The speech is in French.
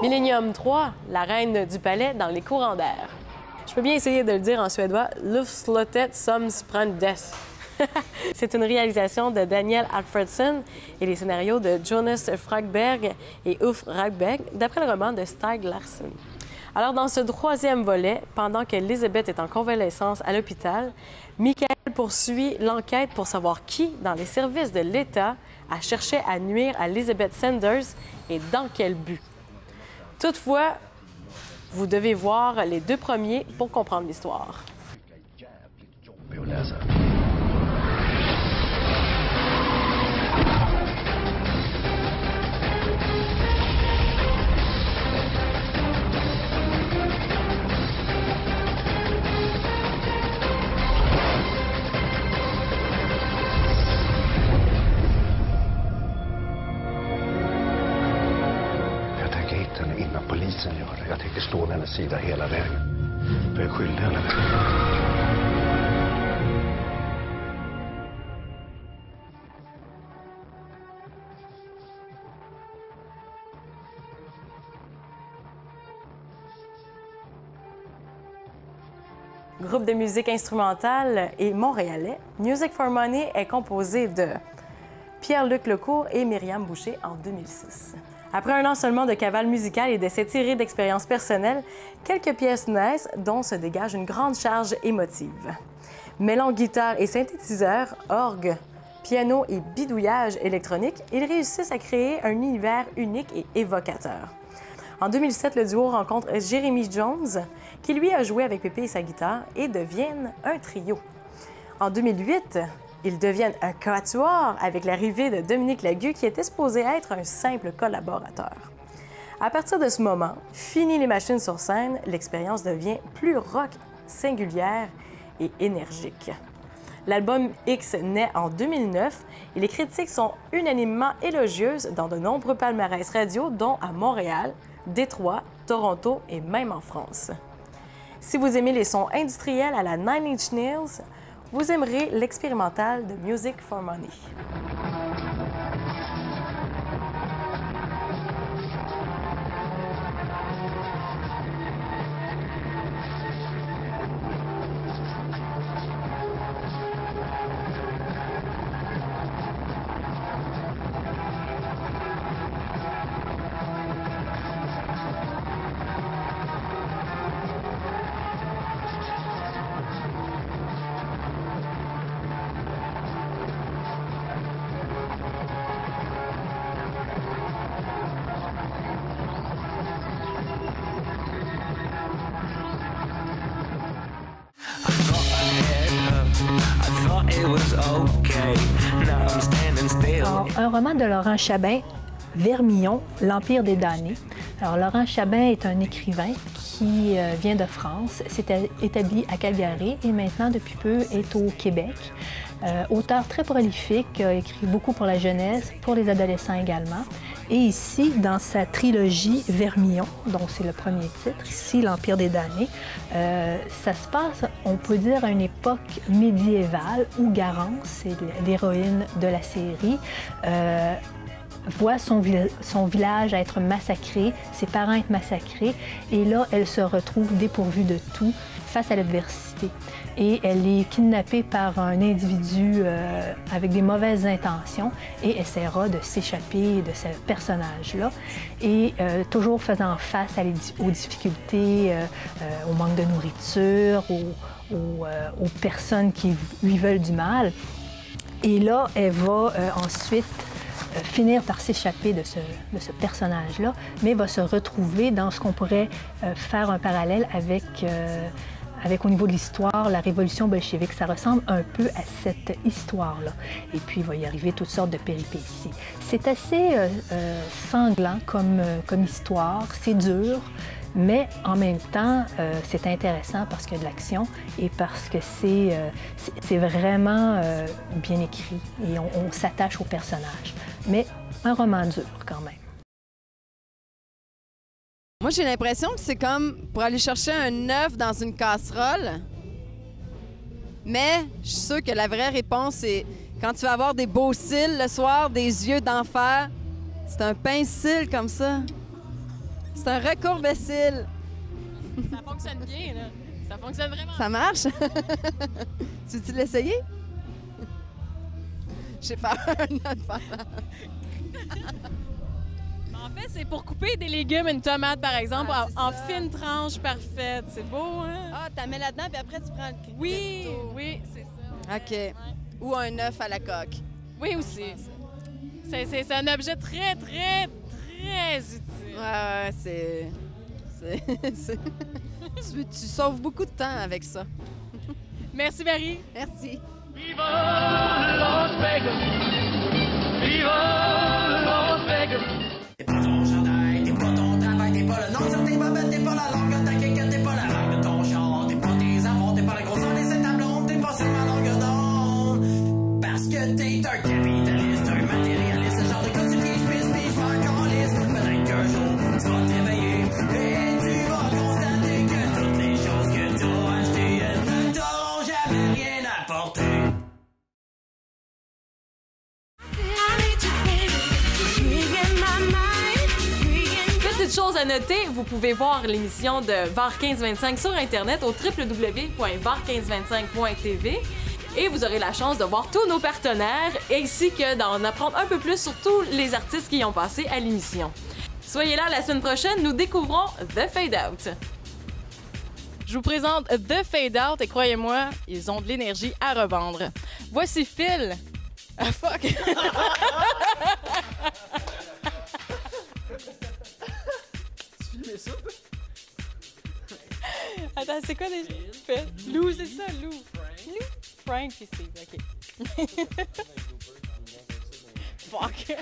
Millennium 3, la reine du palais dans les courants d'air. Je peux bien essayer de le dire en suédois, Luftslottet som sprandes. C'est une réalisation de Daniel Alfredson et les scénarios de Jonas Fragberg et Uffe Ragberg, d'après le roman de Stieg Larsson. Alors, dans ce troisième volet, pendant qu'Elizabeth est en convalescence à l'hôpital, Michael poursuit l'enquête pour savoir qui, dans les services de l'État, a cherché à nuire à Elizabeth Sanders et dans quel but. Toutefois, vous devez voir les deux premiers pour comprendre l'histoire. Polisen gör det. Jag tänker stå på hennes sida hela vägen. För jag är skyldig henne det. Groupe de musique instrumentale et montréalais, Music for Money est composé de Pierre-Luc Lecourt et Myriam Boucher en 2006. Après un an seulement de cavale musicale et de s'être tiré d'expériences personnelles, quelques pièces naissent dont se dégage une grande charge émotive. Mêlant guitare et synthétiseur, orgue, piano et bidouillage électronique, ils réussissent à créer un univers unique et évocateur. En 2007, le duo rencontre Jeremy Jones, qui lui a joué avec Pépé et sa guitare, et deviennent un trio. En 2008, ils deviennent un quatuor avec l'arrivée de Dominique Lagu, qui était supposé être un simple collaborateur. À partir de ce moment, fini les machines sur scène, l'expérience devient plus rock, singulière et énergique. L'album X naît en 2009 et les critiques sont unanimement élogieuses dans de nombreux palmarès radio, dont à Montréal, Détroit, Toronto et même en France. Si vous aimez les sons industriels à la Nine Inch Nails, vous aimerez l'expérimental de Music for Money. Alors, un roman de Laurent Chabin, Vermillon, L'Empire des damnés. Alors, Laurent Chabin est un écrivain qui vient de France, s'est établi à Calgary et maintenant, depuis peu, est au Québec. Auteur très prolifique, a écrit beaucoup pour la jeunesse, pour les adolescents également. Et ici, dans sa trilogie Vermillon, dont c'est le premier titre, ici, L'Empire des damnés, ça se passe, on peut dire, à une époque médiévale où Garance, c'est l'héroïne de la série, voit son village être massacré, ses parents être massacrés, et là, elle se retrouve dépourvue de tout face à l'adversité. Et elle est kidnappée par un individu avec des mauvaises intentions et essaiera de s'échapper de ce personnage-là. Et toujours faisant face aux difficultés, au manque de nourriture, aux personnes qui lui veulent du mal. Et là, elle va ensuite finir par s'échapper de ce personnage-là, mais va se retrouver dans ce qu'on pourrait faire un parallèle avec au niveau de l'histoire, la révolution bolchevique. Ça ressemble un peu à cette histoire-là. Et puis, il va y arriver toutes sortes de péripéties. C'est assez sanglant comme histoire, c'est dur, mais en même temps, c'est intéressant parce qu'il y a de l'action et parce que c'est vraiment bien écrit et on s'attache au personnage. Mais un roman dur, quand même. Moi, j'ai l'impression que c'est comme pour aller chercher un œuf dans une casserole. Mais je suis sûre que la vraie réponse, c'est quand tu vas avoir des beaux cils le soir, des yeux d'enfer, c'est un pince-cils comme ça. C'est un recourbécile. Ça fonctionne bien, là. Ça fonctionne vraiment. Ça marche? Tu veux-tu l'essayer? J'ai peur de faire. En fait, c'est pour couper des légumes, une tomate, par exemple, Ah, c'est en ça. fines tranches parfaites. C'est beau, hein? Ah, t'as mets là-dedans, puis après, tu prends le Oui, couteau. oui, c'est ça. OK. Ouais. Ou un œuf à la coque. Oui, aussi. C'est un objet très, très, très utile. Ouais, tu sauves beaucoup de temps avec ça. Merci, Marie. Merci. Viva Las Vegas! Viva Las Vegas! T'es pas ton chandail, t'es pas ton travail, t'es pas le nom sur tes bobettes, t'es pas la langue de ta quéquette, t'es pas la vague de ton char, t'es pas tes avants, t'es pas la grosseur des sept tableaux, t'es pas sur ma longue d'onde. Parce que t'es un capitaliste, un matérialiste, le genre de gars sur qui je pisse pis je m'en calisse. Peut-être qu'un jour, tu vas te réveiller et tu vas constater que toutes les choses que t'as achetées, elles ne t'auront jamais rien apporté. Petite chose à noter, vous pouvez voir l'émission de VAR 1525 sur Internet au www.var1525.tv et vous aurez la chance de voir tous nos partenaires ainsi que d'en apprendre un peu plus sur tous les artistes qui y ont passé à l'émission. Soyez là la semaine prochaine, nous découvrons The Fade Out. Je vous présente The Fade Out et croyez-moi, ils ont de l'énergie à revendre. Voici Phil. Ah fuck! Attends, c'est quoi déjà? Lou, c'est ça, Lou. Lou? Frank puis Steve, OK. Fuck.